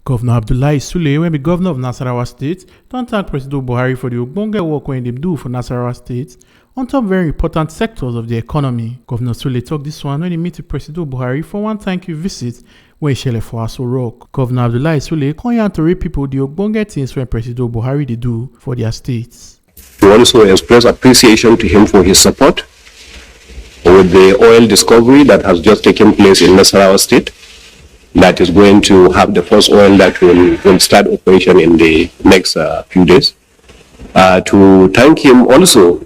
Governor Abdullahi Sule, when be governor of Nasarawa State, don't thank Presido Buhari for the ogbonge work when they do for Nasarawa State on top very important sectors of the economy. Governor Sule talked this one when he met with Presido Buhari for one thank you visit when he shele for Aso Rock. Governor Abdullahi Sule come here to read people the ogbonge things when Presido Buhari they do for their states. We also express appreciation to him for his support with the oil discovery that has just taken place in Nasarawa State. That is going to have the first oil that will start operation in the next few days. To thank him also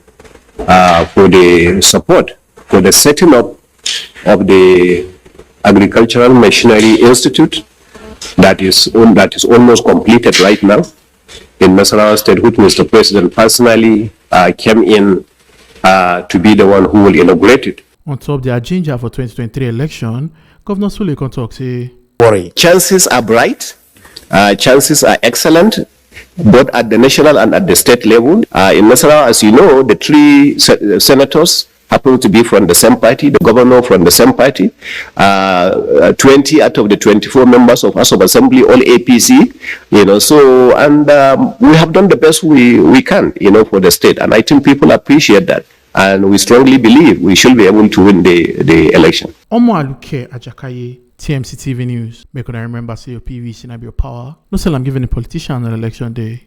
for the support for the setting up of the Agricultural Machinery Institute that is almost completed right now in Nasarawa State, which Mr. President personally came in to be the one who will inaugurate it. On top of the agenda for 2023 election, Governor Sule can talk say, chances are bright, chances are excellent, both at the national and at the state level. In Nasarawa, as you know, the three senators happen to be from the same party, the governor from the same party, 20 out of the 24 members of House of Assembly, all APC, so, and we have done the best we can, for the state. And I think people appreciate that. And we strongly believe we should be able to win the election. Omo Aluke Ajakaye, TMC TV News. Make sure I remember say your PVC and your power. No say I'm giving a politician on election day.